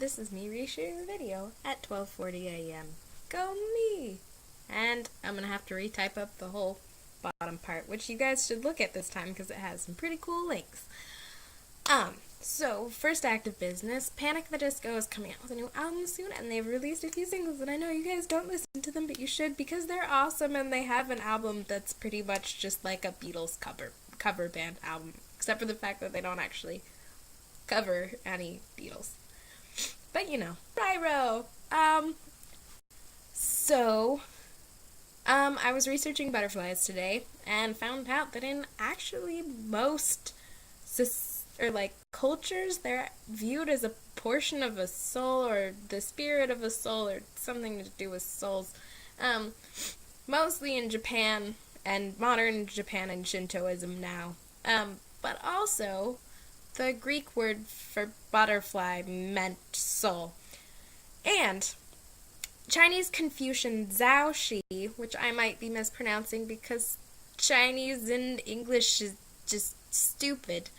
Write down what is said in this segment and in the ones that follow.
this is me reshooting the video at 12:40 a.m. Go me! And I'm gonna have to retype up the whole bottom part, which you guys should look at this time because it has some pretty cool links. So first act of business, Panic! At the Disco is coming out with a new album soon, and they've released a few singles, and I know you guys don't listen to them, but you should because they're awesome, and they have an album that's pretty much just like a Beatles cover band album, except for the fact that they don't actually cover any Beatles. But you know, Pyro. I was researching butterflies today and found out that in actually most cultures, they're viewed as a portion of a soul or the spirit of a soul or something to do with souls. Mostly in Japan and modern Japan and Shintoism now. But also the Greek word for butterfly meant soul. And Chinese Confucian Zhao Shi, which I might be mispronouncing because Chinese and English is just stupid,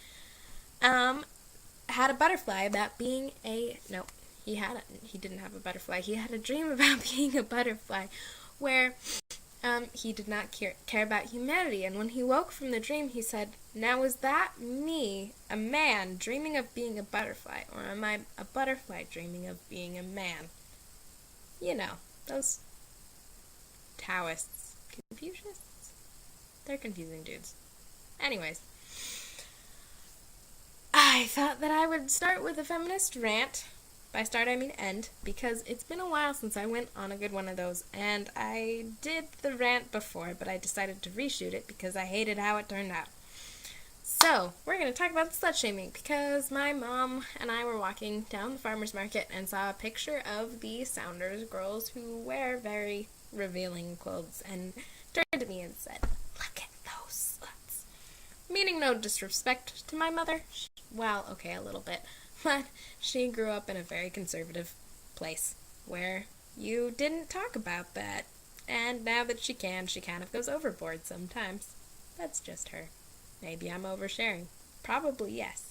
had a butterfly about being he didn't have a butterfly. He had a dream about being a butterfly where he did not care about humanity. And when he woke from the dream, he said, "Now is that me, a man, dreaming of being a butterfly? Or am I a butterfly dreaming of being a man?" You know, those Taoists, Confucianists, they're confusing dudes. Anyways, I thought that I would start with a feminist rant. By start, I mean end, because it's been a while since I went on a good one of those, and I did the rant before, but I decided to reshoot it because I hated how it turned out. So, we're going to talk about slut-shaming, because my mom and I were walking down the farmer's market and saw a picture of the Sounders girls who wear very revealing clothes, and turned to me and said, "Look at those sluts." Meaning no disrespect to my mother. Well, okay, a little bit. But she grew up in a very conservative place where you didn't talk about that. And now that she can, she kind of goes overboard sometimes. That's just her. Maybe I'm oversharing. Probably yes.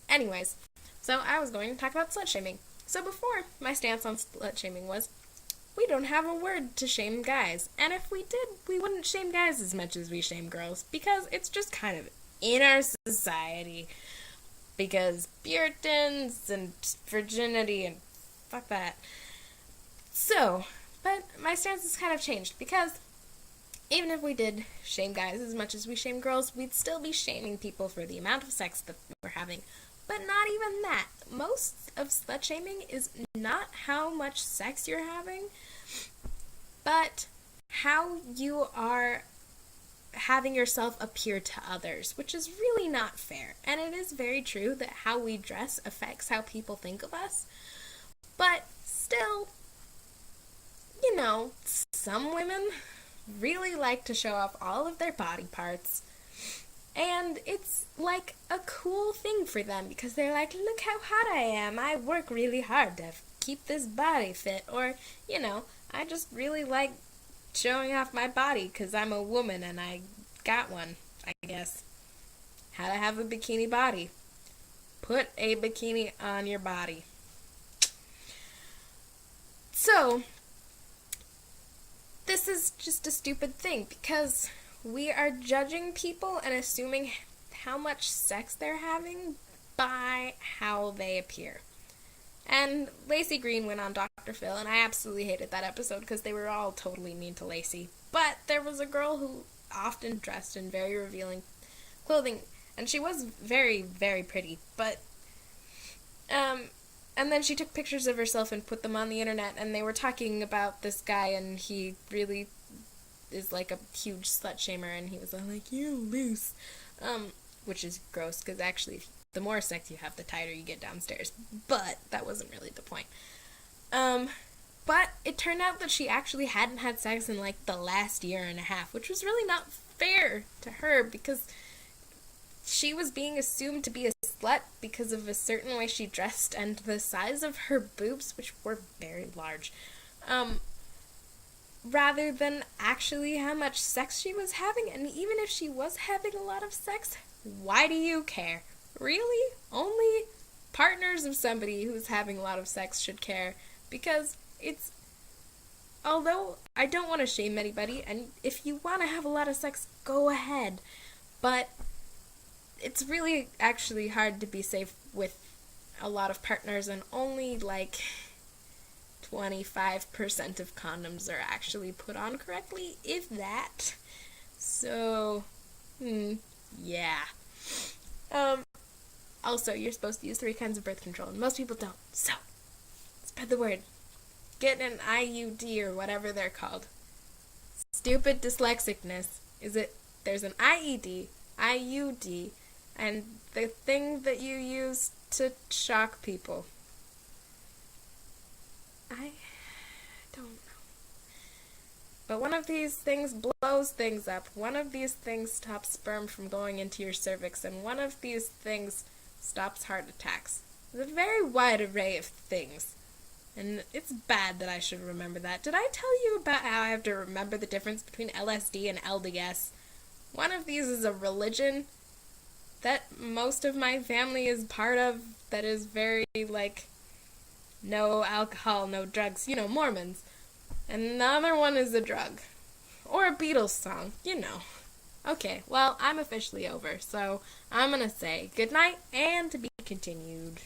Anyways, so I was going to talk about slut-shaming. So before, my stance on slut-shaming was, we don't have a word to shame guys. And if we did, we wouldn't shame guys as much as we shame girls, because it's just kind of in our society. Because Puritans and virginity and fuck that. So, but my stance has kind of changed, because even if we did shame guys as much as we shame girls, we'd still be shaming people for the amount of sex that we're having. But not even that. Most of slut-shaming is not how much sex you're having, but how you are having yourself appear to others, which is really not fair. And it is very true that how we dress affects how people think of us. But still, you know, some women really like to show off all of their body parts. And it's like a cool thing for them because they're like, look how hot I am. I work really hard to keep this body fit. Or, you know, I just really like showing off my body because I'm a woman and I got one, I guess. How to have a bikini body. Put a bikini on your body. So, this is just a stupid thing because we are judging people and assuming how much sex they're having by how they appear. And Lacey Green went on Dr. Phil, and I absolutely hated that episode because they were all totally mean to Lacey. But there was a girl who often dressed in very revealing clothing, and she was very, very pretty. But, and then she took pictures of herself and put them on the internet, and they were talking about this guy, and he really is like a huge slut shamer, and he was like, "You loose," which is gross because actually, the more sex you have, the tighter you get downstairs. But that wasn't really the point. But it turned out that she actually hadn't had sex in like the last year and a half, which was really not fair to her because she was being assumed to be a slut because of a certain way she dressed and the size of her boobs, which were very large, rather than actually how much sex she was having. And even if she was having a lot of sex, why do you care? Really? Only partners of somebody who's having a lot of sex should care, because although I don't want to shame anybody, and if you want to have a lot of sex, go ahead, but it's really actually hard to be safe with a lot of partners, and only like 25% of condoms are actually put on correctly, if that. So, yeah. Also, you're supposed to use 3 kinds of birth control, and most people don't. So, spread the word. Get an IUD or whatever they're called. Stupid dyslexicness is it? There's an IED, IUD, and the thing that you use to shock people. I don't know. But one of these things blows things up. One of these things stops sperm from going into your cervix, and one of these things stops heart attacks. It's a very wide array of things. And it's bad that I should remember that. Did I tell you about how I have to remember the difference between LSD and LDS? One of these is a religion that most of my family is part of, that is very, like, no alcohol, no drugs, Mormons. And the other one is a drug. Or a Beatles song, Okay, well, I'm officially over, so I'm gonna say good night and to be continued.